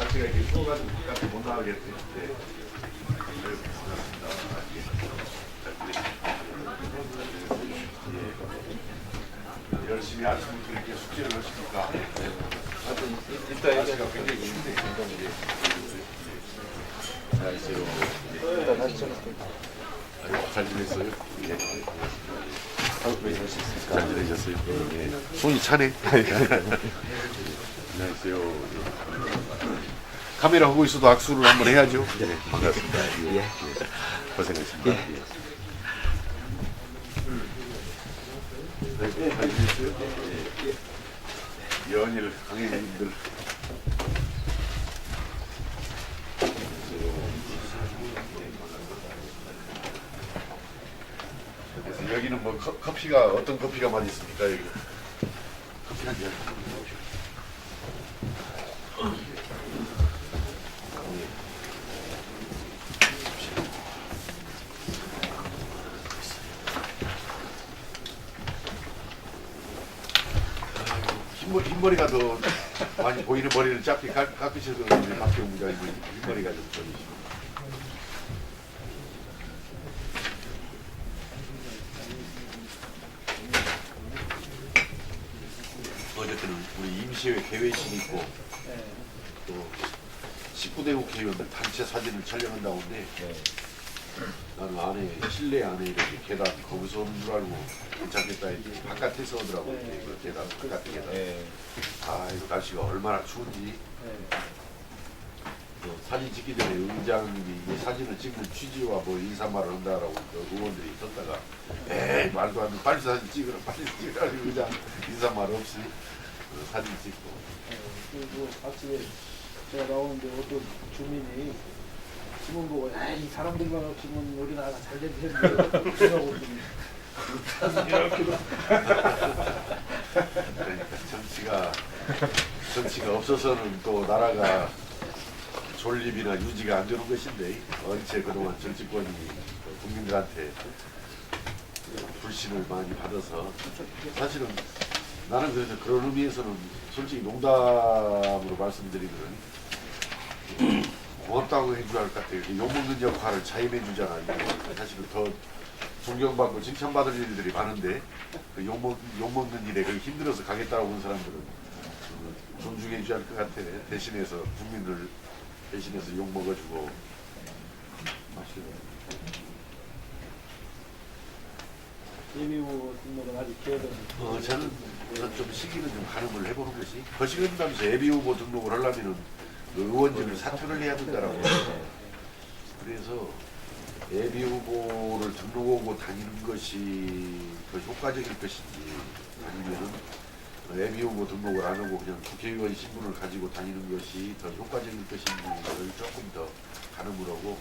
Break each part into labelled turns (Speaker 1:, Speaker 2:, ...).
Speaker 1: 날씨가 이렇게 추워가지고 바깥에 못 나가겠는데 반갑습니다. 열심히 아침부터 이렇게 숙제를 하시니까 하여튼 이따 날씨가 굉장히 춥네요. 안녕하세요.
Speaker 2: 일단 다시 전화할게요.
Speaker 1: 잘 지냈어요? 예.
Speaker 2: 왜 이러셨습니까?
Speaker 1: 잘 지내셨어요? 예. 손이 차네. 안녕하세요. 카메라 하고 있어도 악수를 한번 해야죠. 네, 반갑습니다. 예. 고생하셨습니다. 예. 네, 잘 지냈어요? 예. 연일 강의님들. 그래서 여기는 뭐 커피가 어떤 커피가 맛있습니까? 여기 커피 한 잔. 흰머리가 더 많이 보이는 머리를 짧게 깎으셔서 우리 박경 부장님 흰머리가 좀 보이시고. 어쨌든 우리 임시회 개회식 있고 또 19대 국회의원들 단체 사진을 촬영한다고 하는데 나는 안에 실내 안에 이렇게 계단 거기서 오는 줄 알고 괜찮겠다 했더니 바깥에서 오더라고요. 그 계단 바깥 계단. 아 이거 날씨가 얼마나 추운지. 사진 찍기 전에 의장님이 이 사진을 찍는 취지와 뭐 인사말을 한다라고 의원들이 있었다가 에이 말도 안 돼 빨리 사진 찍으라 빨리 찍으라 의장 인사말 없이 사진 찍고.
Speaker 2: 그리고 아침에 제가 나오는데 어떤 주민이 신문 보고 이 사람들만 없으면 우리나라 잘 될 텐데 생각하고
Speaker 1: 그러니까 정치가 없어서는 또 나라가 존립이나 유지가 안 되는 것인데 언제 그동안 정치권이 국민들한테 불신을 많이 받아서 사실은 나는 그래서 그런 의미에서는 솔직히 농담으로 말씀드리면 고맙다고 해줘야 할 것 같아요. 욕먹는 역할을 자임해 주잖아요. 사실은 더 존경받고 칭찬받을 일들이 많은데 그 욕먹는 일에 그 힘들어서 가겠다고 하는 사람들은 존중해 줘야 할 것 같아. 대신해서 국민들 대신해서 욕 먹어주고 마시고.
Speaker 2: 예비후 등록은 아직 기회가
Speaker 1: 저는 좀 시기는 좀 가늠을 해보는 것이 거시기한다면서 예비후보 등록을 하려면은 그 의원직을 사퇴를 해야 된다라고. 그래서 예비후보를 등록하고 다니는 것이 더 효과적일 것인지 아니면은 예비후보 등록을 안 하고 그냥 국회의원 신분을 가지고 다니는 것이 더 효과적일 것인지를 조금 더 가늠을 하고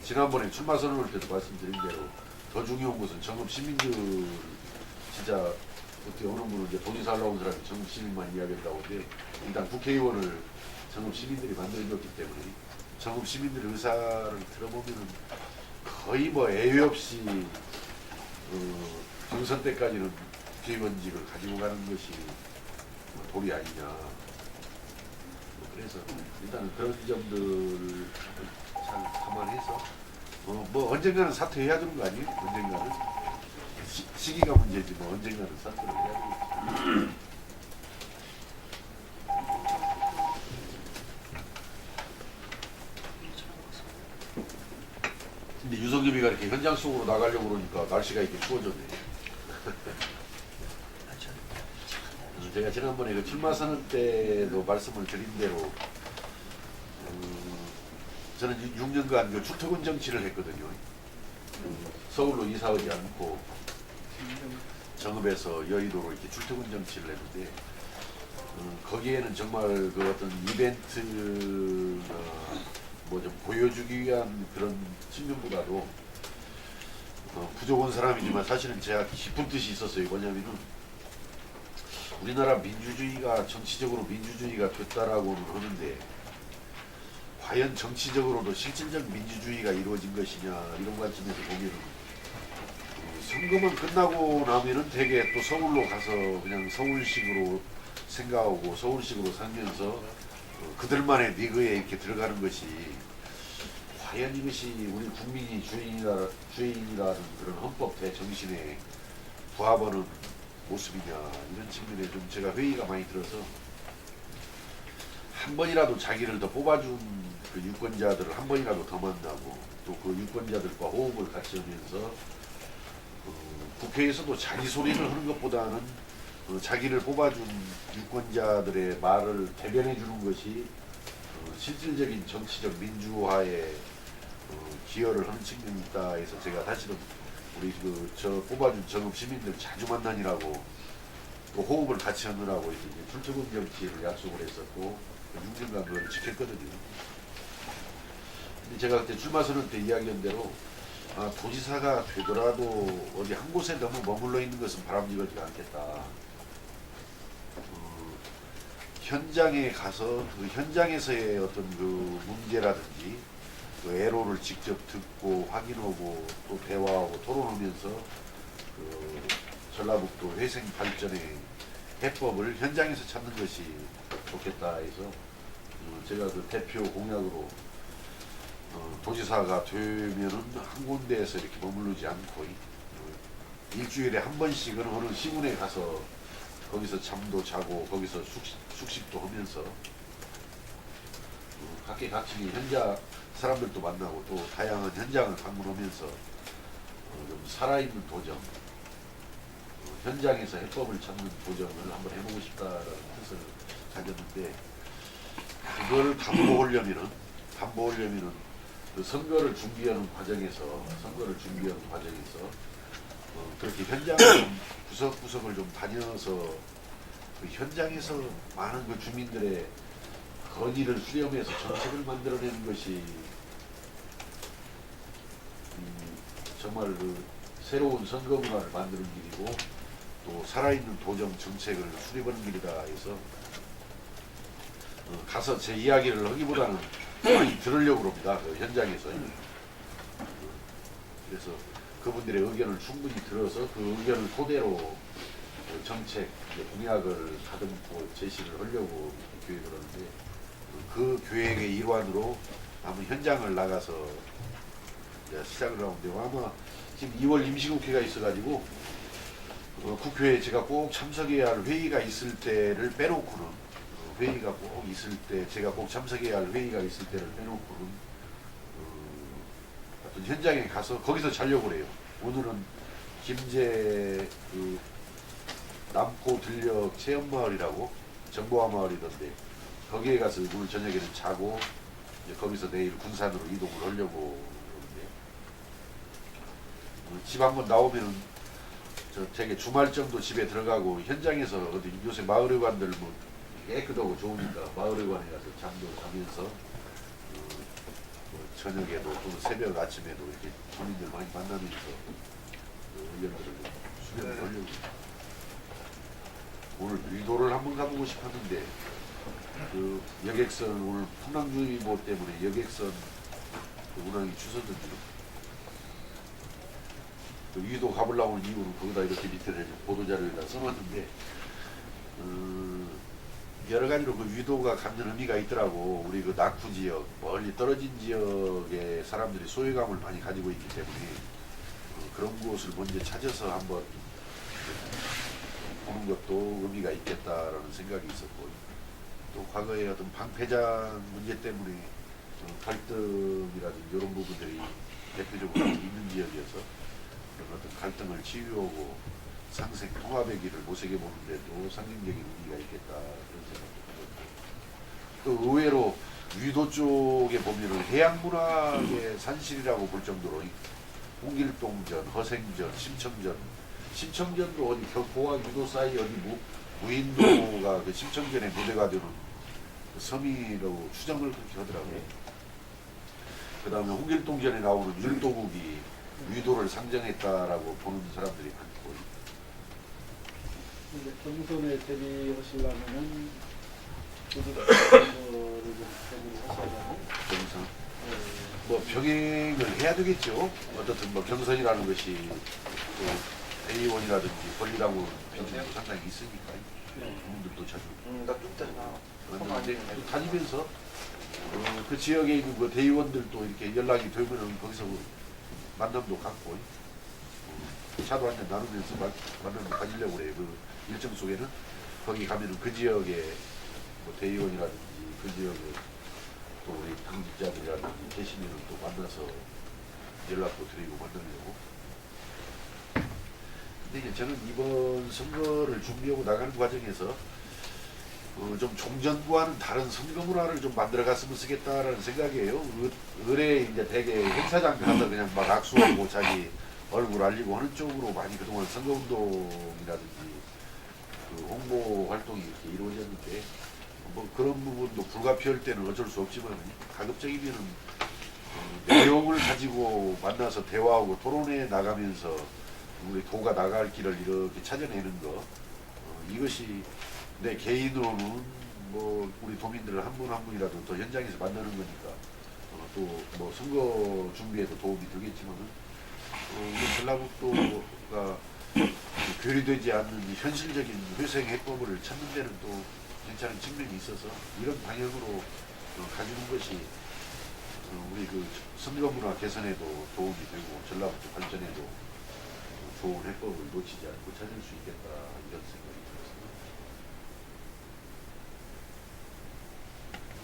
Speaker 1: 지난번에 출마 선언할 때도 말씀드린 대로 더 중요한 것은 정읍 시민들 진짜 어떻게 어느 분은 이제 돈이 잘 나온 사람이 정읍 시민만 이야기한다고 하는데 일단 국회의원을 정읍 시민들이 만들어줬기 때문에 정읍 시민들의 의사를 들어보면은 거의 뭐 애회 없이 경선 때까지는 국회의원직을 가지고 가는 것이 도리 아니냐. 그래서 일단은 그런 점들을 잘 감안해서 뭐 언젠가는 사퇴해야 되는 거 아니에요? 언젠가는 시기가 문제지 뭐 언젠가는 사퇴를 해야 되겠지. 근데 유석엽이가 이렇게 현장 속으로 나가려고 그러니까 날씨가 이렇게 추워졌네. 제가 지난번에 그 출마 선언 때도 말씀을 드린 대로 저는 6년간 그 출퇴근 정치를 했거든요. 서울로 이사 오지 않고 정읍에서 여의도로 이렇게 출퇴근 정치를 했는데 거기에는 정말 그 어떤 이벤트나 뭐 좀 보여주기 위한 그런 측면보다도 부족한 사람이지만 사실은 제가 깊은 뜻이 있었어요. 뭐냐면은 우리나라 민주주의가 정치적으로 민주주의가 됐다라고는 하는데 과연 정치적으로도 실질적 민주주의가 이루어진 것이냐 이런 관점에서 보면은 선거만 끝나고 나면은 되게 또 서울로 가서 그냥 서울식으로 생각하고 서울식으로 살면서 그들만의 리그에 이렇게 들어가는 것이 과연 이것이 우리 국민이 주인이라는 그런 헌법 대정신에 부합하는 모습이냐, 이런 측면에 좀 제가 회의가 많이 들어서 한 번이라도 자기를 더 뽑아준 그 유권자들을 한 번이라도 더 만나고 또 그 유권자들과 호흡을 같이 하면서 국회에서도 자기 소리를 하는 것보다는 자기를 뽑아준 유권자들의 말을 대변해 주는 것이 실질적인 정치적 민주화에 기여를 하는 측면이 있다 해서 제가 다시는 우리 저 뽑아준 전업 시민들 자주 만나니라고 또 호흡을 같이 하느라고 이제 출퇴근 정치를 약속을 했었고 6년간 그걸 지켰거든요. 근데 제가 그때 출마 선언 때 이야기한 대로 도지사가 되더라도 어디 한 곳에 너무 머물러 있는 것은 바람직하지 않겠다. 현장에 가서 그 현장에서의 어떤 그 문제라든지 그 애로를 직접 듣고 확인하고 또 대화하고 토론하면서 그 전라북도 회생 발전의 해법을 현장에서 찾는 것이 좋겠다 해서 제가 그 대표 공약으로 도지사가 되면은 한 군데에서 이렇게 머무르지 않고 일주일에 한 번씩은 어느 시군에 가서 거기서 잠도 자고 거기서 숙식도 하면서 각계각층의 현장 사람들도 만나고 또 다양한 현장을 방문하면서 좀 살아있는 도정, 현장에서 해법을 찾는 도정을 한번 해보고 싶다라는 뜻을 가졌는데 그걸 담보하려면은 그 선거를 준비하는 과정에서 그렇게 현장을 좀 구석구석을 좀 다녀서 그 현장에서 많은 그 주민들의 건의를 수렴해서 정책을 만들어내는 것이 정말 그 새로운 선거 문화를 만드는 길이고 또 살아있는 도정 정책을 수립하는 길이다 해서 가서 제 이야기를 하기보다는 많이 들으려고 합니다. 그 현장에서. 그래서 그분들의 의견을 충분히 들어서 그 의견을 토대로 정책, 공약을 다듬고 제시를 하려고 계획을 하는데 그 계획의 일환으로 한번 현장을 나가서 이제 시작을 하는데 아마 지금 2월 임시국회가 있어가지고 국회에 제가 꼭 참석해야 할 회의가 있을 때를 빼놓고는 회의가 꼭 있을 때 제가 꼭 참석해야 할 회의가 있을 때를 빼놓고는 어떤 현장에 가서 거기서 자려고 그래요. 오늘은 김제 그 남포 들녘 체험마을이라고 정보화 마을이던데 거기에 가서 오늘 저녁에는 자고 이제 거기서 내일 군산으로 이동을 하려고 그러는데 집 한번 나오면은 저 되게 주말 정도 집에 들어가고 현장에서 어디 요새 마을회관들 뭐 깨끗하고 좋으니까 마을회관에 가서 잠도 자면서 뭐 저녁에도 또 새벽 아침에도 이렇게 주민들 많이 만나면서 의견들을 수렴을 하려고 오늘 위도를 한번 가보고 싶었는데 그 여객선 오늘 풍랑주의보 때문에 여객선 그 운항이 취소됐죠. 그 위도 가보려고 하는 이유는 거기다 이렇게 밑에 보도자료에다 써놨는데 여러 가지로 그 위도가 갖는 의미가 있더라고. 우리 그 낙후 지역, 멀리 떨어진 지역의 사람들이 소외감을 많이 가지고 있기 때문에 그런 곳을 먼저 찾아서 한번 보는 것도 의미가 있겠다라는 생각이 있었고 또 과거에 어떤 방패장 문제 때문에 갈등이라든지 이런 부분들이 대표적으로 있는 지역이어서 그런 어떤 갈등을 치유하고 상생 통합의 길을 모색해 보는데도 상징적인 의미가 있겠다 그런 생각도 들었고 또 의외로 위도 쪽에 보면은 해양 문화의 산실이라고 볼 정도로 홍길동전, 허생전, 심청전도 어디 격포와 위도 사이 어디 무인도가 그 심청전의 무대가 되는 그 섬이라고 추정을 그렇게 하더라고요. 그 다음에 홍길동전에 나오는 율도국이 위도를 상정했다라고 보는 사람들이 많고.
Speaker 2: 근데 경선에 대비하시려면은 거를 좀 대비를 하셔야잖아요.
Speaker 1: 경선. 뭐 병행을 해야 되겠죠. 어떻든 뭐 경선이라는 것이 또 대의원이라든지 권리당원 비중도 상당히 있으니까. 그분들도 자주
Speaker 3: 나쭉 되나.
Speaker 1: 만났는데 또 다니면서 그 지역에 있는 그 대의원들도 이렇게 연락이 되면은 거기서 만남도 갖고 차도 한잔 나누면서 만남도 가지려고 그래요. 그 일정 속에는 거기 가면은 그 지역에 뭐 대의원이라든지 그 지역에 또 우리 당직자들이라든지 계시면은 또 만나서 연락도 드리고 만나려고. 근데 이제 저는 이번 선거를 준비하고 나가는 과정에서 좀 종전과는 다른 선거 문화를 좀 만들어 갔으면 쓰겠다라는 생각이에요. 을에 이제 대개 행사장 가서 그냥 막 악수하고 자기 얼굴 알리고 하는 쪽으로 많이 그동안 선거운동이라든지 그 홍보 활동이 이렇게 이루어졌는데 뭐 그런 부분도 불가피할 때는 어쩔 수 없지만 가급적이면은 내용을 가지고 만나서 대화하고 토론해 나가면서 우리 도가 나갈 길을 이렇게 찾아내는 거 이것이 내 개인으로는 뭐 우리 도민들을 한 분 한 분이라도 더 현장에서 만나는 거니까 또 뭐 선거 준비에도 도움이 되겠지만은 우리 전라북도가 교류되지 않는 현실적인 회생 해법을 찾는 데는 또 괜찮은 측면이 있어서 이런 방향으로 가주는 것이 우리 그 선거 문화 개선에도 도움이 되고 전라북도 발전에도 좋은 해법을 놓치지 않고 찾을 수 있겠다 이런 생각이 들었습니다.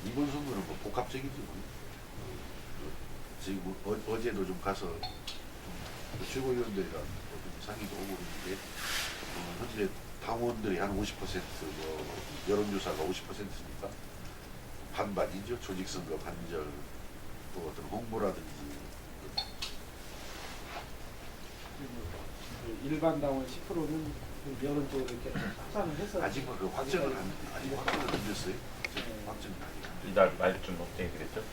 Speaker 1: 이번 선거는 뭐 복합적이지 뭐. 지금 어제도 좀 가서 좀 최고위원들이랑 좀 상의도 오고 있는데 현재 당원들이 한 50% 뭐 여론조사가 50%니까 반반이죠. 조직선거 반절 또 어떤 홍보라든지
Speaker 2: 일반 당원 10%는 여론 쪽으로 이렇게 합산을 해서
Speaker 1: 아직 그 확정을 안 됐어요. 확정이 아니라.
Speaker 3: 이달 말쯤 확정이 되겠죠?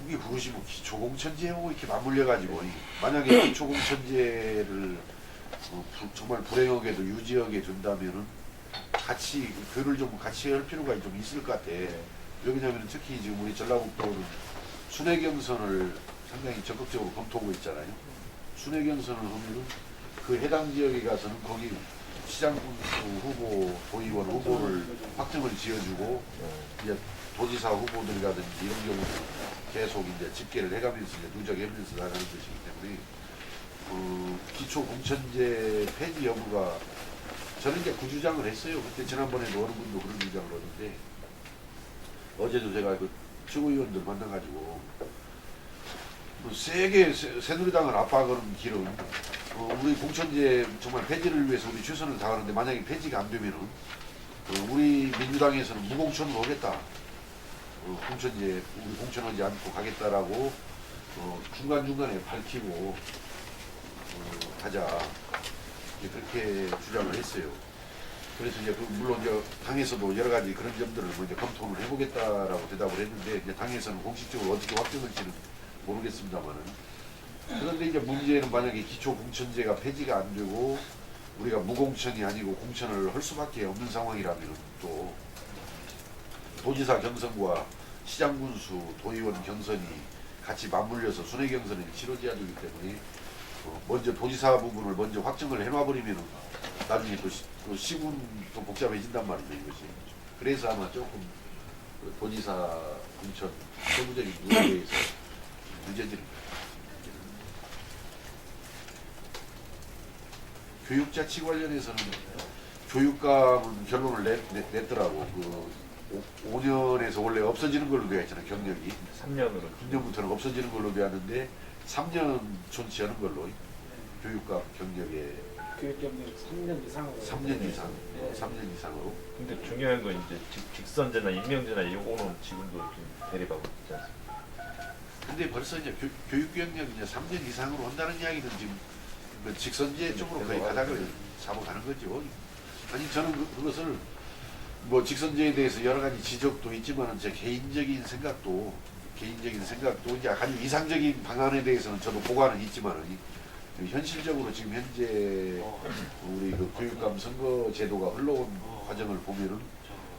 Speaker 1: 이게 그것이 뭐 기초공천제하고 이렇게 맞물려가지고 만약에 기초공천제를 정말 불행하게도 유지하게 된다면은 같이 그를 좀 같이 할 필요가 좀 있을 것 같아. 왜냐하면 특히 지금 우리 전라북도는 순회경선을 상당히 적극적으로 검토하고 있잖아요. 순회경선을 하면은 그 해당 지역에 가서는 거기 시장군수 후보, 도의원 후보를 확정을 지어주고 이제 도지사 후보들이라든지 이런 경우는 계속 이제 집계를 해가면서 이제 누적하면서 나가는 것이기 때문에 기초 공천제 폐지 여부가 저는 이제 구주장을 했어요. 그때 지난번에도 어느 분도 그런 주장을 하는데 어제도 제가 그 최고위원들 만나가지고 세게 새누리당을 압박하는 길은 우리 공천제 정말 폐지를 위해서 우리 최선을 다하는데 만약에 폐지가 안 되면은 우리 민주당에서는 무공천으로 오겠다. 공천제 우리 공천하지 않고 가겠다라고 중간중간에 밝히고 가자 그렇게 주장을 했어요. 그래서 이제 물론 이제 당에서도 여러 가지 그런 점들을 뭐 이제 검토를 해보겠다라고 대답을 했는데 이제 당에서는 공식적으로 어떻게 확정할지는 모르겠습니다만은 그런데 이제 문제는 만약에 기초 공천제가 폐지가 안 되고 우리가 무공천이 아니고 공천을 할 수밖에 없는 상황이라면 또 도지사 경선과 시장군수, 도의원 경선이 같이 맞물려서 순회 경선이 치러져야 되기 때문에 먼저 도지사 부분을 먼저 확정을 해놔버리면 나중에 또 시군도 복잡해진단 말이죠 이것이. 그래서 아마 조금 도지사 공천 세부적인 문제에 대해서 문제들이 교육자치 관련해서는 교육감은 결론을 냈더라고. 그 5년에서 원래 없어지는 걸로 되어 있잖아요. 경력이
Speaker 3: 3년으로
Speaker 1: 6년부터는 없어지는 걸로 되었는데 3년 존치하는 걸로 교육감 경력에
Speaker 2: 교육 경력 3년 이상으로
Speaker 1: 3년 이상 3년 이상으로.
Speaker 3: 근데 중요한 건 이제 직선제나 임명제나 이거는 지금도 좀 대립하고 있지 않습니까?
Speaker 1: 근데 벌써 이제 교육 경력 이제 3년 이상으로 한다는 이야기는 지금 그 직선제 쪽으로 거의 바닥을 잡아가는 거죠. 아니 저는 그것을 뭐 직선제에 대해서 여러 가지 지적도 있지만 제 개인적인 생각도 이제 아주 이상적인 방안에 대해서는 저도 보관은 있지만 현실적으로 지금 현재 우리 그 교육감 선거 제도가 흘러온 과정을 보면은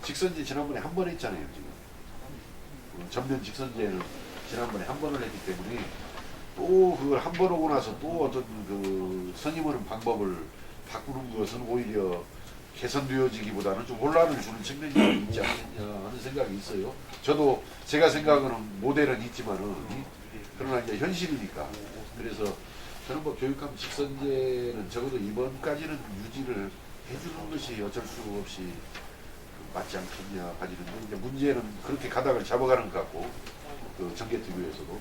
Speaker 1: 직선제 지난번에 한 번 했잖아요. 지금 전면 직선제는 지난번에 한 번을 했기 때문에 또 그걸 한 번 오고 나서 또 어떤 그 선임하는 방법을 바꾸는 것은 오히려 개선되어지기보다는 좀 혼란을 주는 측면이 있지 않겠냐 하는 생각이 있어요. 저도 제가 생각하는 모델은 있지만은 그러나 이제 현실이니까. 그래서 저는 뭐 교육감 직선제는 적어도 이번까지는 유지를 해주는 것이 어쩔 수 없이 맞지 않겠냐 가지는데, 이제 문제는 그렇게 가닥을 잡아가는 것 같고, 그 정개특위에서도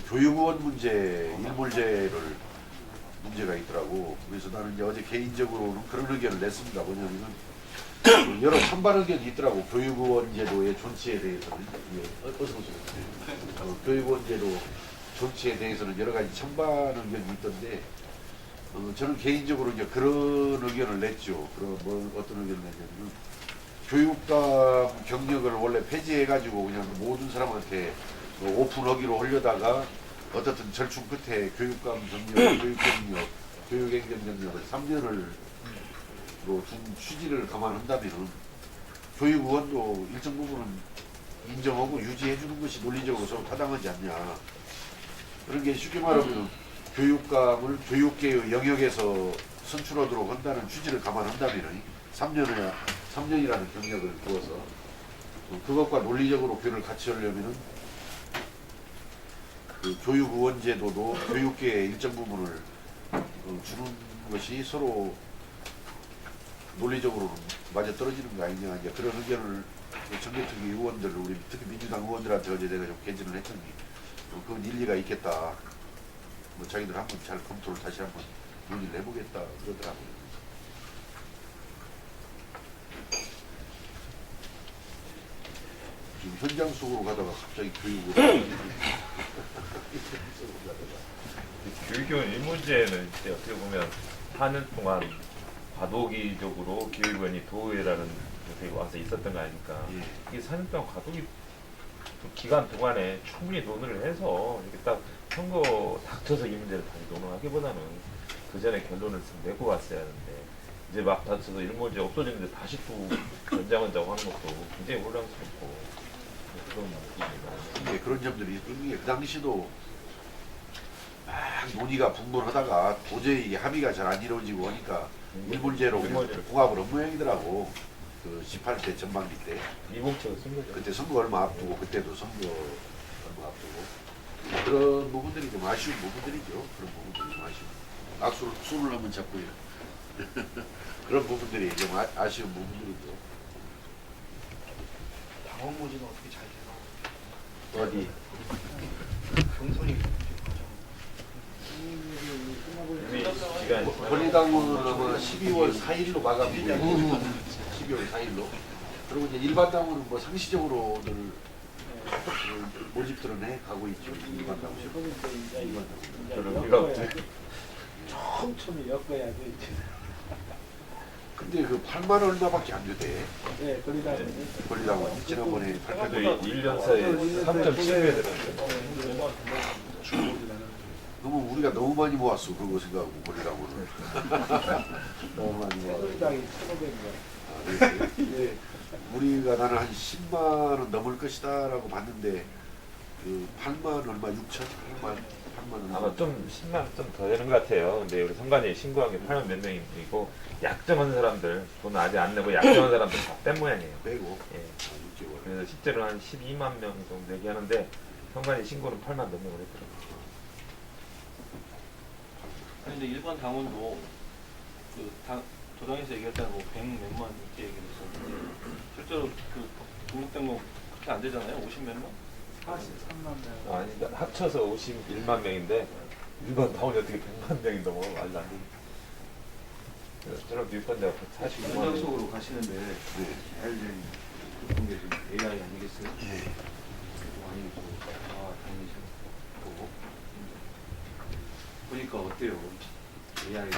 Speaker 1: 교육원 문제, 일몰제를 문제가 있더라고. 그래서 나는 이제 어제 개인적으로는 그런 의견을 냈습니다. 뭐냐면은 여러 찬반 의견이 있더라고. 교육원 제도의 존치에 대해서는. 예, 어서 오세요. 교육원 제도 존치에 대해서는 여러 가지 찬반 의견이 있던데, 저는 개인적으로 이제 그런 의견을 냈죠. 그런 뭐 어떤 의견을 냈냐면, 교육감 경력을 원래 폐지해가지고 그냥 모든 사람한테 오픈하기로 하려다가 어떻든 절충 끝에 교육감 경력, 교육경력, 교육행정 경력을 3년을 준 취지를 감안한다면 교육원도 일정 부분은 인정하고 유지해주는 것이 논리적으로 서로 타당하지 않냐. 그런 게 쉽게 말하면 교육감을 교육계의 영역에서 선출하도록 한다는 취지를 감안한다면 3년이라는 경력을 두어서 그것과 논리적으로 교육을 같이 하려면은 그 교육의원제도도 교육계의 일정 부분을 주는 것이 서로 논리적으로는 맞아 떨어지는 거 아니냐, 이제 그런 의견을 정개특위 의원들, 우리 특히 민주당 의원들한테 어제 내가 좀 개진을 했더니 그건 일리가 있겠다. 뭐 자기들 한번 잘 검토를 다시 한번 논의를 해보겠다 그러더라고요. 지금 현장 속으로 가다가 갑자기 교육으로
Speaker 3: 교육원 일문제는 이제 어떻게 보면 4년 동안 과도기적으로 교육원이 도의회라는 곳에 와서 있었던 거 아닙니까?
Speaker 1: 예.
Speaker 3: 이게 4년 동안 과도기 그 기간 동안에 충분히 논의를 해서 이렇게 딱 선거 닥쳐서 이 문제를 다시 논의하기보다는 그 전에 결론을 내고 왔어야 하는데, 이제 막 닥쳐서 일문제 없어지는데 다시 또 연장한다고 하는 것도 굉장히 혼란스럽고 그런 문제입니다.
Speaker 1: 예, 그런 점들이 있는 게, 그 당시도 막 논의가 분분하다가 도저히 이게 합의가 잘 안 이루어지고 하니까 일문제로 그냥 봉합을 한 모양이더라고. 그 18대 전반기 때
Speaker 3: 이봉철 쓴 거죠.
Speaker 1: 그때 선거 얼마 앞두고, 그때도 선거 얼마 앞두고, 그런 부분들이 좀 아쉬운 부분들이죠. 그런 부분들이 좀 아쉬운. 손을 한번 잡고요. 그런 부분들이 좀 아쉬운 부분들이죠.
Speaker 2: 당원 모집은 어떻게 잘 되나?
Speaker 1: 어디?
Speaker 2: 경선이
Speaker 3: 시간
Speaker 1: 권리당원은 아마 12월 4일로 마감이고, 12월 4일로. 그리고 이제 일반 당원은 뭐 상시적으로들 모집들은 해 가고 있죠. 일반 당원.
Speaker 3: 그런 생각.
Speaker 2: 촘촘히 엮어야 돼.
Speaker 1: 근데 그 8만 얼마밖에 안 주대.
Speaker 2: 네,
Speaker 1: 권리당원 지난번에 발표된
Speaker 3: 1년 사이에 3.7회 들었어요.
Speaker 1: 너무 우리가 너무 많이 모았어. 그거 생각하고 권리당원을. 너무 많이 모았어.
Speaker 2: 새누리당이 1,500명.
Speaker 1: 그랬어요. 근데 우리가 나는 한 10만 원 넘을 것이다라고 봤는데 그 8만 얼마 6천 8만 얼마.
Speaker 3: 아마 좀 10만 원 좀 더 되는 것 같아요. 근데 우리 선관위 신고한 게 8만 몇 명이고 약정한 사람들 돈 아직 안 내고 약정한 사람들 다 뺀 모양이에요.
Speaker 1: 빼고.
Speaker 3: 예.
Speaker 1: 6개월.
Speaker 3: 그래서 실제로 한 12만 명 정도 얘기하는데 선관위 신고는 8만 몇 명을 했더라고요.
Speaker 4: 아니 근데 일반 당원도 그 도당에서 얘기할 때는 뭐 100몇만 이렇게 얘기를 했었는데 실제로 그 등록된 거 그렇게 안 되잖아요. 50몇 만?
Speaker 2: 43만 명.
Speaker 3: 아니 그러니까 합쳐서 51만 명인데 일반 당원이 어떻게 100만 명이 넘어? 말도 안 되지. 그래서 저런 유권자가 149만
Speaker 5: 현장
Speaker 3: 명.
Speaker 5: 속으로 가시는데 제일 높은 게 좀 AI 아니겠어요?
Speaker 1: 예.
Speaker 5: 많이 다니시고 보니까 어때요? AI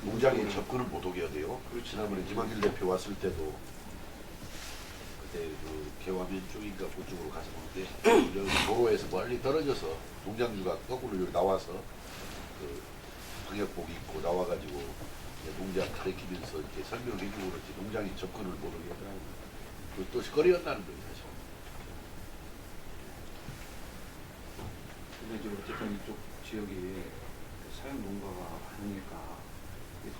Speaker 1: 농장에 접근을 못 오게 돼요. 지난번에 김한길 대표 왔을 때도 그때 그 개화면 쪽인가 그쪽으로 가서 보는데 여기 도로에서 멀리 떨어져서 농장주가 거꾸로 여기 나와서 그 방역복 입고 나와가지고 이제 농장 가리키면서 이렇게 설명해주고 그렇지 농장에 접근을 못 오게 하더라고요. 그또 거리였다는 거예요 사실.
Speaker 5: 근데 이제 어쨌든 이쪽 지역이 사육 농가가 많으니까 계속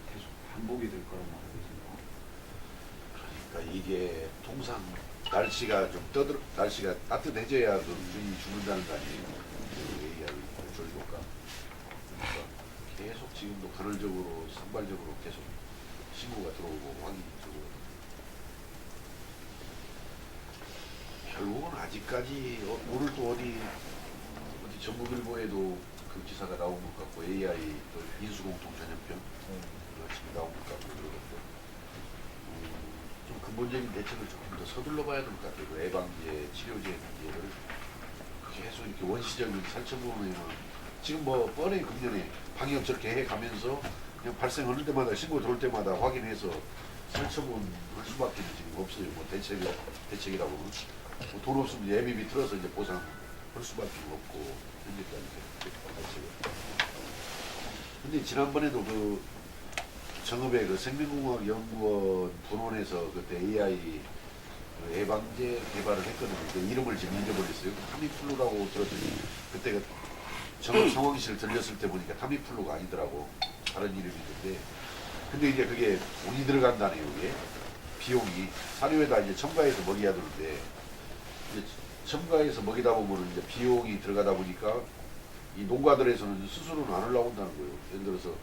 Speaker 5: 반복이 될 거란 말이죠.
Speaker 1: 그러니까 이게 통상 날씨가 날씨가 따뜻해져야 그 균이 죽는다는 거 아니에요. 그 AR 조리효과. 그러니까 계속 지금도 간헐적으로 산발적으로 계속 신고가 들어오고 확인이 들어오고. 결국은 아직까지 오늘 또 어디 전국일보에도 그 기사가 나온 것 같고 AI 또 인수공통 전염병 지금 나온 것 같고 그러는데 좀 근본적인 대책을 조금 더 서둘러 봐야 될 것 같아요. 그 예방제, 치료제 문제를 계속 이렇게 원시적인 살처분을 지금 뭐 뻔히 금년에 방역 저렇게 해가면서 그냥 발생하는 때마다 신고 들어올 때마다 확인해서 살처분할 수밖에 지금 없어요. 뭐 대책이라고 뭐 돈 없으면 예비비 틀어서 이제 보상할 수밖에 없고 현재까지 대책을. 근데 지난번에도 그 정읍의 그 생명공학연구원 본원에서 그때 AI 그 예방제 개발을 했거든요. 근데 이름을 지금 잊어버렸어요. 타미플루라고 들었더니 그때 그 정읍 상황실 들렸을 때 보니까 타미플루가 아니더라고. 다른 이름이던데. 근데 이제 그게 돈이 들어간다네요. 이게 비용이 사료에다 이제 첨가해서 먹여야 되는데 이제 첨가해서 먹이다 보면 이제 비용이 들어가다 보니까 이 농가들에서는 수수료는 안 올라온다는 거예요. 예를 들어서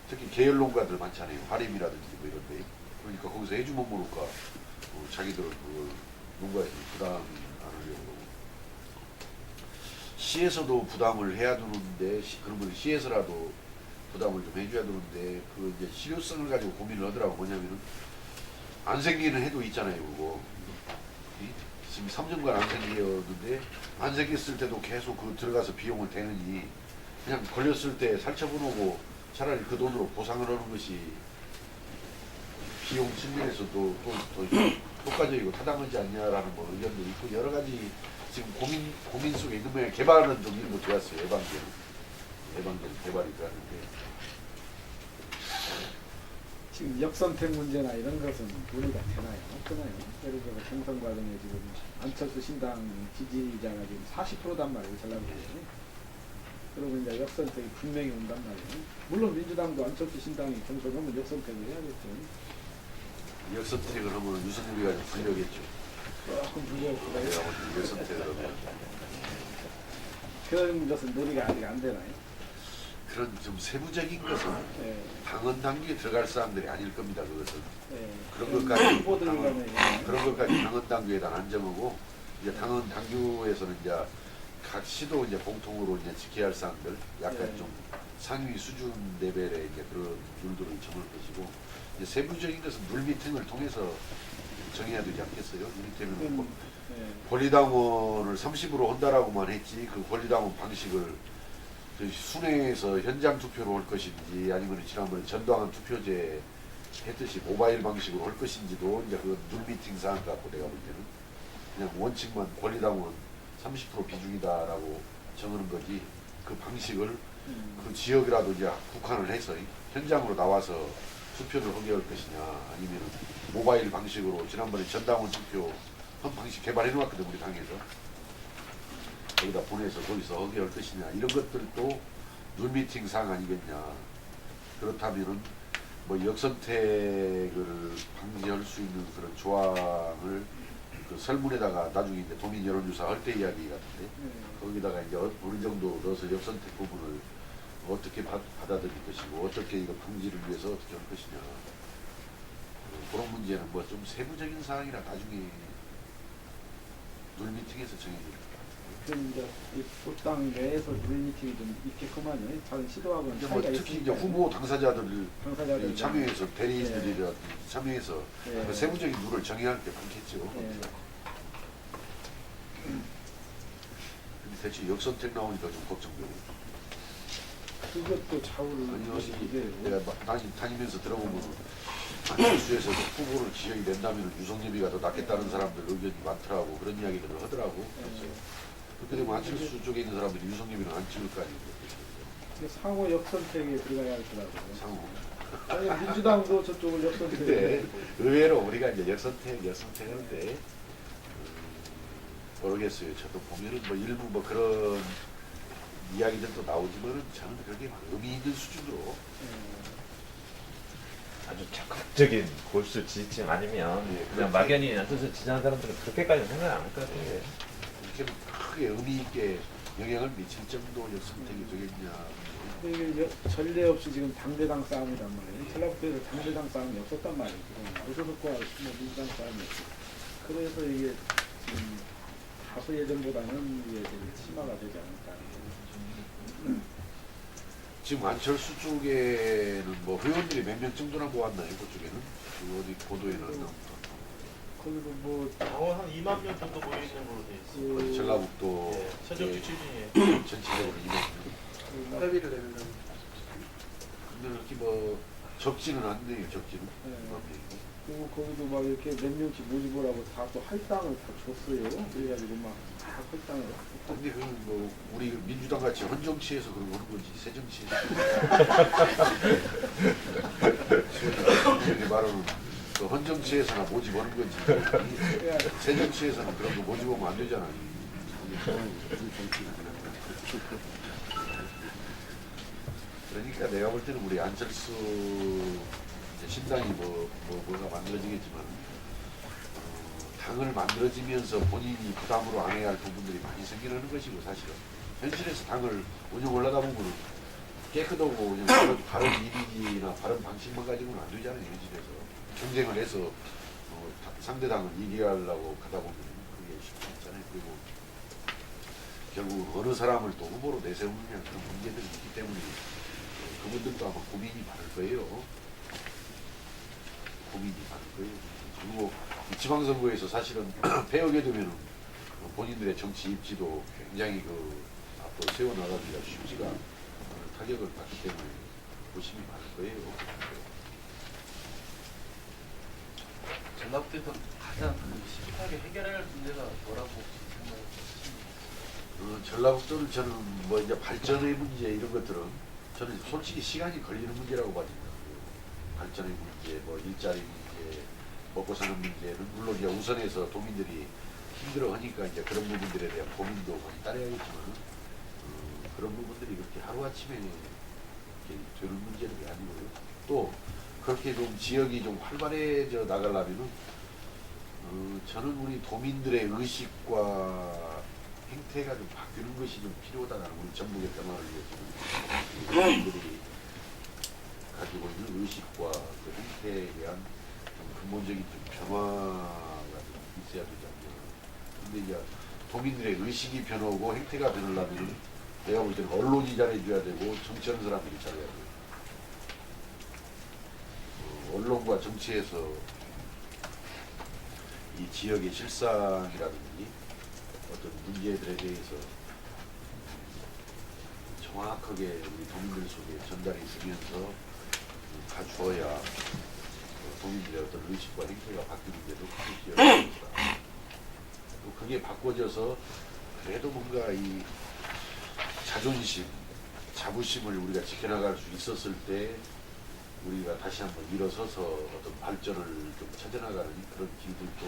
Speaker 1: 특히 계열 농가들 많잖아요. 하림이라든지 뭐 이런데. 그러니까 거기서 해주면 모를까 자기들 그 농가에서 부담이 안 하려고 그러고. 시에서도 부담을 해야 되는데 그러면 시에서라도 부담을 좀 해줘야 되는데 그 이제 실효성을 가지고 고민을 하더라고. 뭐냐면은 안 생기는 해도 있잖아요. 그거 지금 3년간 안 생기었는데 안 생겼을 때도 계속 그 들어가서 비용을 대느니 그냥 걸렸을 때 살처분하고 차라리 그 돈으로 보상을 하는 것이 비용 측면에서도 더 효과적이고 타당하지 않냐라는 뭐 의견도 있고 여러 가지 지금 고민 속에 있는 모양. 개발은 좀 일부 되었어요. 예방제는 개발이 되었는데
Speaker 2: 지금 역선택 문제나 이런 것은 논의가 되나요? 없나요? 예를 들어 경선 과정에 지금 안철수 신당 지지자가 지금 40%단 말이에요. 전라도에. 그러고 이제 역선택이 분명히 온단 말이에요. 물론 민주당도 안철수 신당이 경선하면 역선택을 해야겠죠.
Speaker 1: 역선택을 하면 유승민이가 좀 불려겠죠.
Speaker 2: 조금 불리했고요.
Speaker 1: 역선택을 하면
Speaker 2: 그런 것은 논의가 아직 안 되나요?
Speaker 1: 그런 좀 세부적인 것은
Speaker 2: 네.
Speaker 1: 당헌 당규에 들어갈 사항들이 아닐 겁니다. 그것은
Speaker 2: 네.
Speaker 1: 그런 것까지
Speaker 2: 후보들 간에
Speaker 1: 그런 것까지 당헌 당규에다 안정하고 이제 당헌 당규에서는 이제 각 시도 이제 공통으로 이제 지켜야 할 사항들 약간
Speaker 2: 네.
Speaker 1: 좀 상위 수준 레벨의 이제 그런 룰들을 정할 것이고 이제 세부적인 것은 룰 미팅을 통해서 정해야 되지 않겠어요? 이를테면 뭐
Speaker 2: 네.
Speaker 1: 권리당원을 30으로 한다라고만 했지 그 권리당원 방식을 그 순회에서 현장 투표로 할 것인지 아니면 지난번에 전당원 투표제 했듯이 모바일 방식으로 할 것인지도 이제 그 룰 미팅 사항 갖고 내가 볼 때는 그냥 원칙만 권리당원 30% 비중이다라고 정하는 거지 그 방식을 그 지역이라도 이제 국한을 해서 현장으로 나와서 투표를 하게 할 것이냐 아니면 모바일 방식으로 지난번에 전당원 투표 한 방식 개발해 놓았거든 우리 당에서 거기다 보내서 거기서 하게 할 것이냐 이런 것들도 룰미팅 사항 아니겠냐. 그렇다면은 뭐 역선택을 방지할 수 있는 그런 조항을 그 설문에다가 나중에 이제 도민 여론조사 할 때 이야기 같은데 거기다가 이제 어느 정도 넣어서 역선택 부분을 어떻게 받아들일 것이고 어떻게 이거 방지를 위해서 어떻게 할 것이냐 그런 문제는 뭐 좀 세부적인 사항이라 나중에 룰미팅에서 정해질 것 같아요.
Speaker 2: 그럼 이제 이 복당 내에서 룰미팅이 좀 있겠구만요. 다른 시도하고는
Speaker 1: 뭐
Speaker 2: 차이가
Speaker 1: 특히 이제
Speaker 2: 있으니까.
Speaker 1: 후보 당사자들
Speaker 2: 당사자들
Speaker 1: 참여해서 대리인들이라 참여해서
Speaker 2: 네.
Speaker 1: 그 세부적인 룰을 정해야 할 게 많겠죠.
Speaker 2: 네.
Speaker 1: 근데 대체 역선택 나오니까 좀 걱정되고.
Speaker 2: 그것도 좌우를
Speaker 1: 아니
Speaker 2: 보시는데
Speaker 1: 내가 다니면서 들어보면 안철수에서 후보를 지정이 된다면 유성엽이가 더 낫겠다는 사람들 의견이 많더라고. 그런 이야기들을 하더라고. 그래서 그렇게 되면 안철수 쪽에 있는 사람들이 유성엽이는 안 찍을 거 아니에요.
Speaker 2: 상호 역선택에 들어가야 할 거라고요.
Speaker 1: 상호.
Speaker 2: 아니, 민주당도 저쪽을 역선택.
Speaker 1: 근데 의외로 우리가 이제 역선택 하는데 모르겠어요. 저도 보면은 뭐 일부 뭐 그런 이야기들도 나오지만은 저는 그렇게 막 의미 있는 수준으로
Speaker 3: 아주 적극적인 골수 지지층 아니면
Speaker 1: 예,
Speaker 3: 그냥
Speaker 1: 그렇게-
Speaker 3: 막연히 뜻을 지지하는 사람들은 그렇게까지는 생각 안 할 것 같아요.
Speaker 1: 이렇게 크게 의미 있게 영향을 미칠 정도의 선택이 되겠냐.
Speaker 2: 근데 이게 전례 없이 지금 당대당 싸움이란 말이에요. 전라북도에서 당대당 싸움이 없었단 말이에요. 무소속과 뭐 민주당 싸움이 없고. 그래서 이게 지금 다소 예전보다는 이게 되게 심화가 되지 않을까.
Speaker 1: 지금 안철수 쪽에는 뭐 회원들이 몇 명 정도나 모았나요? 그쪽에는? 그 어디 보도에는 안 나옵니다.
Speaker 2: 거기도 뭐
Speaker 4: 당원 한 2만 명 정도 모여 있는 걸로 돼 있어요.
Speaker 1: 어디
Speaker 2: 그
Speaker 1: 전라북도
Speaker 4: 네, 최적기 추진이에요.
Speaker 1: 전체적으로 2만 명.
Speaker 4: 합의를 내면
Speaker 1: 근데 이렇게 뭐 적지는 않네요. 적지는.
Speaker 2: 네.
Speaker 1: 2만 명이고.
Speaker 2: 그리고 거기도 막 이렇게 몇 명씩 모집을 하고 다 또 할당을 다 줬어요. 그래가지고 막 할당을.
Speaker 1: 근데 그건 뭐 우리 민주당 같이 헌정치에서 그런 거 하는 건지 새정치에서 소위 말하는 그 헌정치에서나 모집하는 건지 새정치에서는 그런 거 모집하면 안 되잖아. 그러니까 내가 볼 때는 우리 안철수 이제 신당이 뭐가 만들어지겠지만 당을 만들어지면서 본인이 부담으로 안 해야 할 부분들이 많이 생기는 것이고 사실은 현실에서 당을 운영을 하다 보면 깨끗하고 그냥 바른 이미지나 바른 방식만 가지고는 안 되잖아요. 현실에서 경쟁을 해서 상대당을 이기하려고 가다 보면 그게 쉽지 않잖아요. 그리고 결국 어느 사람을 또 후보로 내세우느냐 그런 문제들이 있기 때문에 그분들도 아마 고민이 많을 거예요. 고민이 많을 거예요. 그리고 지방선거에서 사실은 패하게 되면 본인들의 정치 입지도 굉장히 앞으로 세워나가기가 쉽지가 않은 타격을 받기 때문에 고심이 많을 거예요.
Speaker 4: 전라북도에서 가장 심하게 해결해야 할 문제가 뭐라고 생각하십니까?
Speaker 1: 전라북도는 저는 뭐 이제 발전의 문제 이런 것들은 저는 솔직히 시간이 걸리는 문제라고 봐집니다. 발전의 문제, 뭐 일자리 문제, 먹고 사는 문제는 물론 이제 우선해서 도민들이 힘들어하니까 이제 그런 부분들에 대한 고민도 많이 따라야겠지만 그런 부분들이 그렇게 하루아침에 이렇게 되는 문제는 아니고요. 또 그렇게 좀 지역이 좀 활발해져 나가려면은 저는 우리 도민들의 의식과 행태가 좀 바뀌는 것이 좀 필요하다는 우리 전북의 변화를 위해서는 도민들이 가지고 있는 의식과 그 행태에 대한 좀 근본적인 좀 변화가 좀 있어야 되지 않나. 근데 이제 도민들의 의식이 변하고 행태가 변하려면 내가 볼 때는 언론이 잘해줘야 되고 정치하는 사람들이 잘해야 돼요. 언론과 정치에서 이 지역의 실상이라든지 어떤 문제들에 대해서 정확하게 우리 도민들 속에 전달이 있으면서 가주어야 도민들의 어떤 의식과 행태가 바뀌는데도 크게 기여할 것이다. 또 그게 바꿔져서 그래도 뭔가 이 자존심, 자부심을 우리가 지켜나갈 수 있었을 때 우리가 다시 한번 일어서서 어떤 발전을 좀 찾아나가는 그런 길들도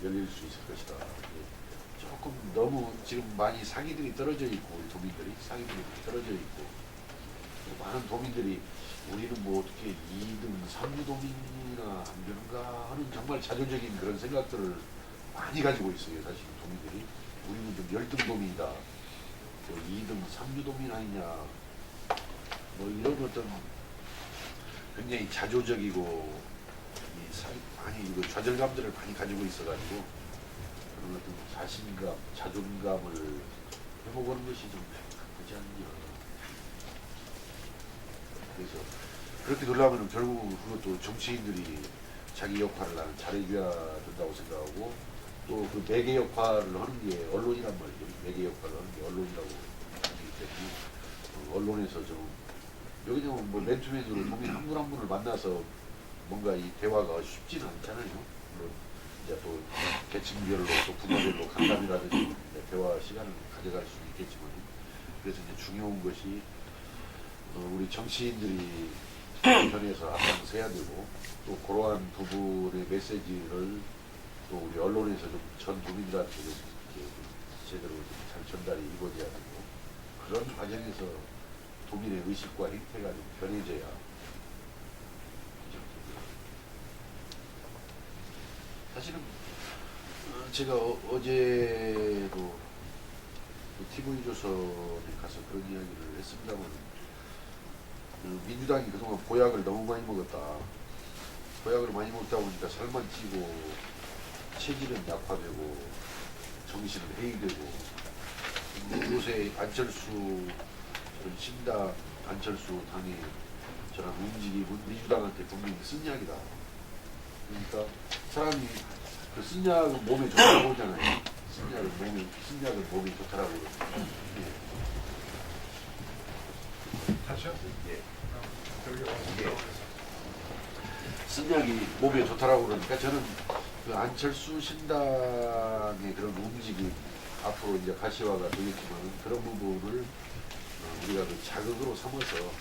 Speaker 1: 열릴 수 있을 것이다. 조금 너무 지금 많이 상위들이 떨어져 있고 우리 도민들이 상위들이 떨어져 있고 많은 도민들이 우리는 뭐 어떻게 2등, 3위 도민이나 안 되는가 하는 정말 자조적인 그런 생각들을 많이 가지고 있어요. 사실 도민들이 우리는 좀 열등 도민이다. 2등, 3위 도민 아니냐. 뭐 이런 어떤 굉장히 자조적이고 많이 이거 좌절감들을 많이 가지고 있어가지고 그런 어떤 자신감, 자존감을 회복하는 것이 좀 나쁘지 않냐. 그래서 그렇게 되려면 결국은 그것도 정치인들이 자기 역할을 나는 잘해줘야 된다고 생각하고 또 그 매개 역할을 하는 게 언론이란 말이죠. 매개 역할을 하는 게 언론이라고 하기 때문에 언론에서 좀 여기는 뭐 맨투맨으로 도민 한 분 한 분을 만나서 뭔가 이 대화가 쉽지는 않잖아요. 물론 이제 또 계층별로 또 분야별로 간담이라든지 대화 시간을 가져갈 수 있겠지만 그래서 이제 중요한 것이 우리 정치인들이 편에서 앞장서야 되고 또 그러한 부분의 메시지를 또 우리 언론에서 좀 전 국민들한테 좀 제대로 잘 전달이 이루어져야 되고 그런 과정에서 도민의 의식과 행태가 좀 변해져야 사실은 제가 어제도 TV조선에 가서 그런 이야기를 했습니다만 민주당이 그동안 보약을 너무 많이 먹었다. 보약을 많이 먹다 보니까 살만 찌고 체질은 약화되고 정신은 해이되고 요새 안철수 신당 안철수 당의 저런 움직임은 민주당한테 분명히 쓴 약이다. 그러니까 사람이 그 쓴 약은 몸에 좋다고 하잖아요. 쓴 약은 몸에 좋다라고 그러죠.
Speaker 5: 다시요?
Speaker 1: 예.
Speaker 5: 저기
Speaker 1: 예. 쓴 약이 몸에 좋다라고 그러니까 저는 그 안철수 신당의 그런 움직임 앞으로 이제 가시화가 되겠지만 그런 부분을 우리가 그 자극으로 삼아서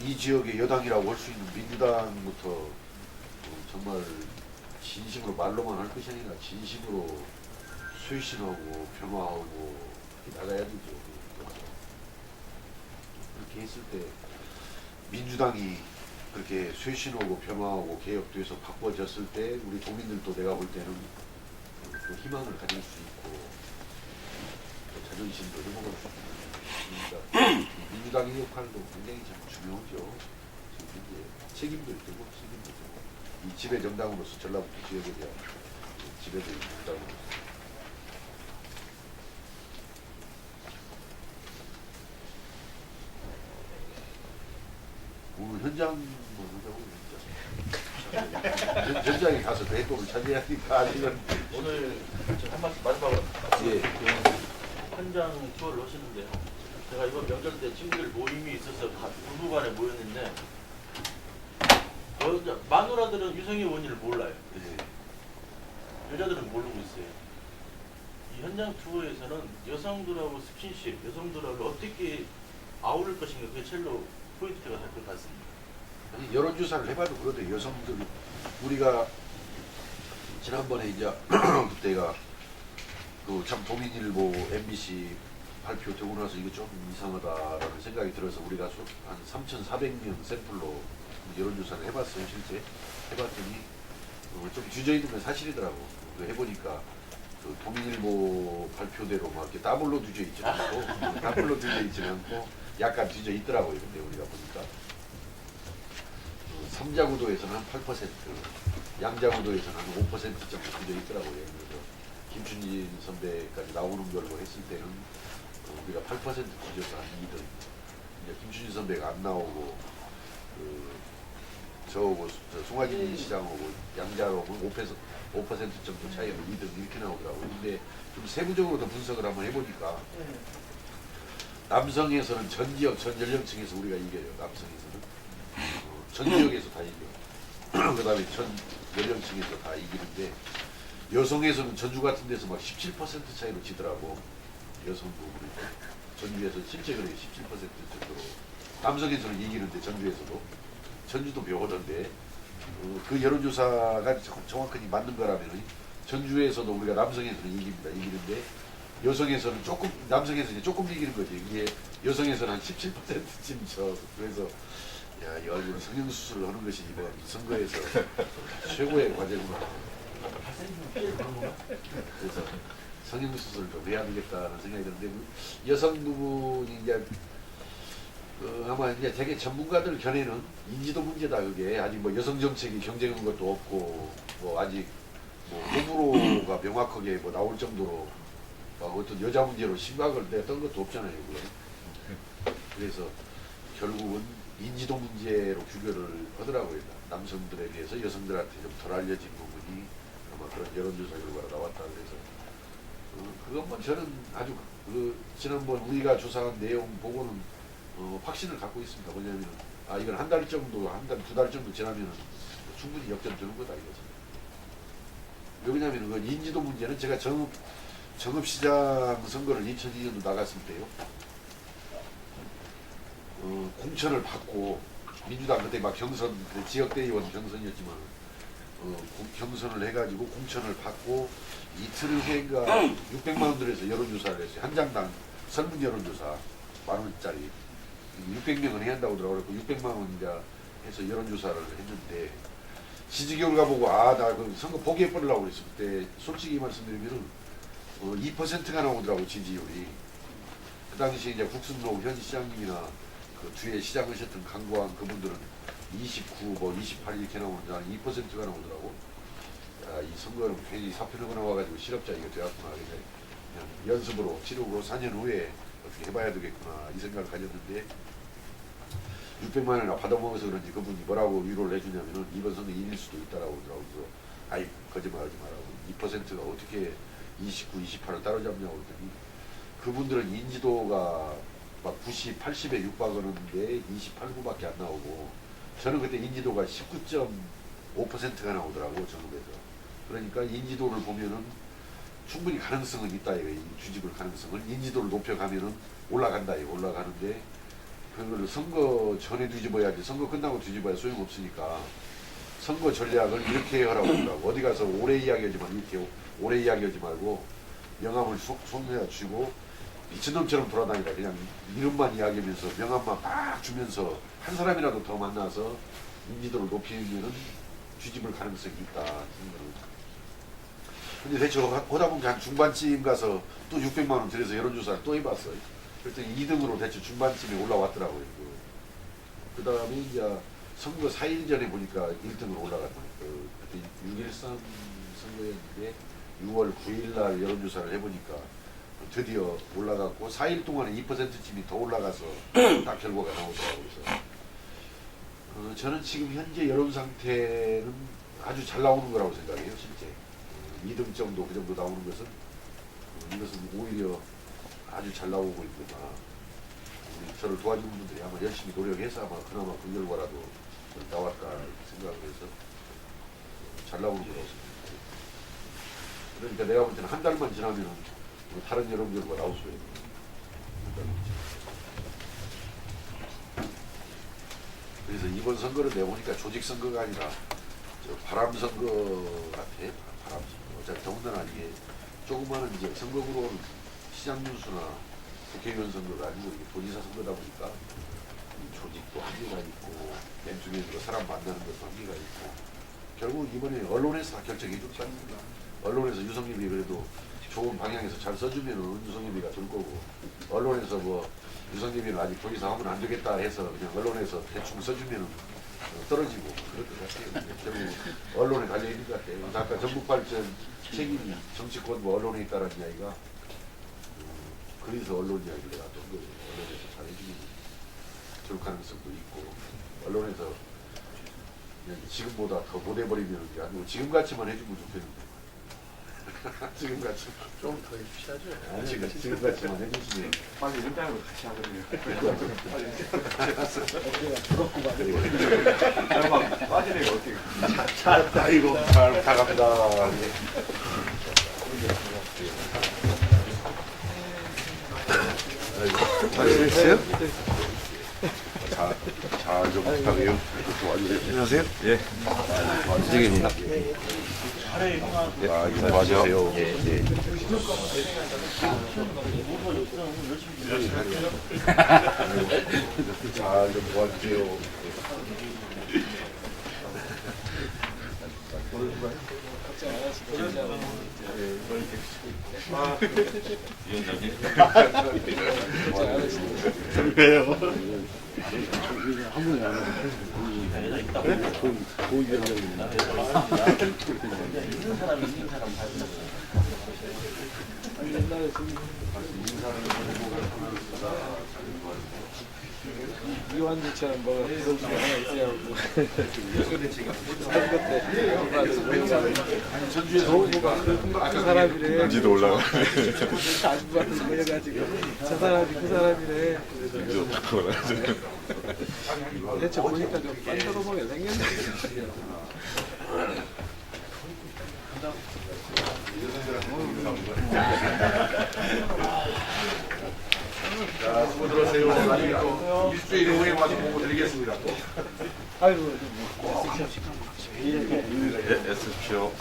Speaker 1: 이 지역의 여당이라고 할 수 있는 민주당부터 정말 진심으로 말로만 할 것이 아니라 진심으로 쇄신하고 변화하고 나가야 되죠. 그렇게 했을 때 민주당이 그렇게 쇄신하고 변화하고 개혁돼서 바꿔졌을 때 우리 국민들도 내가 볼 때는 또 희망을 가질 수 있고 또 자존심도 회복할 수 있고 그러니까 민주당의 역할도 굉장히 참 중요하죠. 지금 이제 책임도 있고 책임도 있고 이 지배 정당으로서 전라북도 지역에 대한 지배적인 정당으로서 오늘 현장만 하자고 현장에 가서 대도를 찾아야 하니까 아직은
Speaker 4: 오늘 한 말씀 마지막으로
Speaker 1: 예.
Speaker 4: 현장 투어를 하시는데요. 제가 이번 명절 때 친구들 모임이 있어서 부부간에 모였는데 마누라들은 유성희 의원님을 몰라요. 여자들은 모르고 있어요. 이 현장 투어에서는 여성들하고 스킨십, 여성들하고 어떻게 아우를 것인가 그게 제일로 포인트가 될 것 같습니다.
Speaker 1: 아니 여론조사를 해봐도 그러대 여성들 우리가 지난번에 이제 그때가 그 참 도민일보 MBC 발표되고 나서 이거 좀 이상하다라는 생각이 들어서 우리가 한 3,400명 샘플로 여론조사를 해봤어요. 실제 해봤더니 좀 뒤져 있는 건 사실이더라고. 해보니까 그 도민일보 발표대로 막 이렇게 더블로 뒤져 있지 않고 더블로 뒤져 있지 않고 약간 뒤져 있더라고요. 근데 우리가 보니까 삼자구도에서는 한 8%, 양자구도에서는 한 5% 정도 뒤져 있더라고요. 그래서 김춘진 선배까지 나오는 걸로 했을 때는 우리가 8% 뒤져서 한 2등. 이제 김춘진 선배가 안 나오고 저하고 송하진 시장하고 양자로 5% 정도 차이로 2등 이렇게 나오더라고요. 근데 좀 세부적으로 더 분석을 한번 해보니까 남성에서는 전 지역, 전 연령층에서 우리가 이겨요. 남성에서는 전 지역에서 다 이겨. 그 다음에 전 연령층에서 다 이기는데 여성에서는 전주 같은 데서 막 17% 차이로 지더라고. 여성 부분이 전주에서 실제 그래요. 17% 정도로. 남성에서는 이기는데 전주에서도. 전주도 묘하던데 그 여론조사가 정확하게 맞는 거라면 전주에서도 우리가 남성에서는 이깁니다. 이기는데 여성에서는 조금, 남성에서 이제 조금 이기는 거지. 이게 여성에서는 한 17%쯤 쳐. 그래서 야, 이 얼굴은 성형수술을 하는 것이 이번 선거에서 최고의 과제구나. 그래서 성형수술을 좀 해야 되겠다는 생각이 드는데 여성 부분이 이제 아마 이제 되게 전문가들 견해는 인지도 문제다. 그게 아직 뭐 여성 정책이 경쟁한 것도 없고 뭐 아직 뭐 호불호가 명확하게 뭐 나올 정도로 어떤 여자 문제로 심각을 냈던 것도 없잖아요. 그래서 결국은 인지도 문제로 규결을 하더라고요. 남성들에 비해서 여성들한테 좀 덜 알려진 부분이 아마 그런 여론조사 결과가 나왔다. 그래서 그것만 저는 아주 지난번 우리가 조사한 내용 보고는 확신을 갖고 있습니다. 뭐냐면 이건 한 달 정도, 두 달 정도 지나면 충분히 역전되는 거다 이거죠. 왜냐하면 그 인지도 문제는 제가 정읍시장 선거를 2002년도 나갔을 때요. 공천을 받고 민주당 그때 막 경선 지역대의원 경선이었지만 경선을 해가지고 공천을 받고 이틀 후인가 600만 원 들여서 여론조사를 했어요. 한 장당 설문 여론조사 10,000원짜리 600명은 해야 한다고 그러더라고요. 600만 원 이제 해서 여론조사를 했는데 지지 결과 보고 나 그 선거 포기해버리려고 그랬어. 그때 솔직히 말씀드리면은 2%가 나오더라고 지지율이. 그 당시에 이제 국순록 현 시장님이나 그 뒤에 시장하셨던 강구한 그분들은 29, 뭐 28 이렇게 나오는데 한 2%가 나오더라고. 야, 이 선거는 괜히 사표를 나와가지고 실업자 이거 되었구나. 그냥 연습으로 치르고 4년 후에 어떻게 해봐야 되겠구나 이 생각을 가졌는데 600만 원이나 받아먹어서 그런지 그분이 뭐라고 위로를 해주냐면은 이번 선거 이길 수도 있다라고 그러더라고. 그래서 아이 거짓말하지 말라고 2%가 어떻게 29, 28을 따라잡냐고 그랬더니 그분들은 인지도가 막 90, 80에 육박하는데 28, 9밖에 안 나오고 저는 그때 인지도가 19.5%가 나오더라고 전국에서. 그러니까 인지도를 보면은 충분히 가능성은 있다 이거 주집을 가능성을 인지도를 높여가면은 올라간다 이거 올라가는데 그걸 선거 전에 뒤집어야지 선거 끝나고 뒤집어야 소용없으니까 선거 전략을 이렇게 하라고 그러더라고. 어디 가서 오래 이야기하지만 이렇게 오래 이야기하지 말고 명함을 손에다 쥐고 미친놈처럼 돌아다니다 그냥 이름만 이야기하면서 명함만 막 주면서 한 사람이라도 더 만나서 인지도를 높이면은 뒤집을 가능성이 있다 생각을. 근데 대체 하다 보니까 한 중반쯤 가서 또 600만 원 들여서 여론조사를 또 해봤어요. 그랬더니 2등으로 대체 중반쯤에 올라왔더라고요. 그 다음에 이제 선거 4일 전에 보니까 1등으로 올라갔더니 그때 6.13 선거였는데 6월 9일 날 여론조사를 해보니까 드디어 올라갔고 4일 동안에 2%쯤이 더 올라가서 딱 결과가 나오더라고요. 그래서 저는 지금 현재 여론 상태는 아주 잘 나오는 거라고 생각해요. 실제 2등 정도 그 정도 나오는 것은 이것은 오히려 아주 잘 나오고 있구나. 저를 도와주는 분들이 아마 열심히 노력해서 아마 그나마 그 결과라도 나왔다 생각을 해서 잘 나오는 거라고 생각해요. 그러니까 내가 볼 때는 한 달만 지나면 뭐 다른 여론 결과 나올 수가 있는 그래서 이번 선거를 내보니까 조직 선거가 아니라 바람 선거 같아. 바람 선거. 어차피 더군다나 이게 조그마한 이제 선거구로 시장 군수나 국회의원 선거가 아니고 이게 도지사 선거다 보니까 이 조직도 한계가 있고 맨 중에서 사람 만나는 것도 한계가 있고 결국 이번에 언론에서 다 결정해 줬지 않습니까? 언론에서 유성립이 그래도 좋은 방향에서 잘 써주면 유성립이가 될 거고 언론에서 뭐 유성립이는 아직 도지사 하면 안 되겠다 해서 그냥 언론에서 대충 써주면 떨어지고 그럴 것 같아요. 결국 언론에 달려있는 것 같아요. 그래서 아까 전북발전 책임이 정치권과 언론에 있다는 이야기가 그래서 언론 이야기를 내가 한 거예요. 언론에서 잘해주면 좋을 가능성도 있고 언론에서 그냥 지금보다 더 못해버리면 게 아니고 지금같이만 해주면 좋겠는데 지금같이
Speaker 5: 좀 더 해주셔야죠.
Speaker 1: 지금같이만 해주시면
Speaker 5: 빨리 현장으로 같이 하거든요.
Speaker 2: 부럽고 막
Speaker 5: 막 빠지네요 어떻게.
Speaker 1: 아이고 잘 부탁합니다. 잘 지냈어요? 잘 좀 부탁해요. 도와주세요. 안녕하세요. 예. 이재균입니다. 좀 도와주세요. 예. 잘 좀 도와주세요.
Speaker 2: 옛날에 좀 이완주처럼 뭐가 부서지게 하나 있어야 하고 선거 때 저후보가 그 사람이래
Speaker 6: 인지도 올라가.
Speaker 2: 안 받는 거 해가지고 저 사람이 그 사람이래
Speaker 6: 인지도 딱 올라가죠.
Speaker 2: 대체 보니까 좀 빤스러보게 생겼네.
Speaker 1: 자, 수고 들어오세요. 나중에 또 일주일 후에 와서 보고 드리겠습니다.
Speaker 2: 아이고
Speaker 6: 예, 애쓰십시오.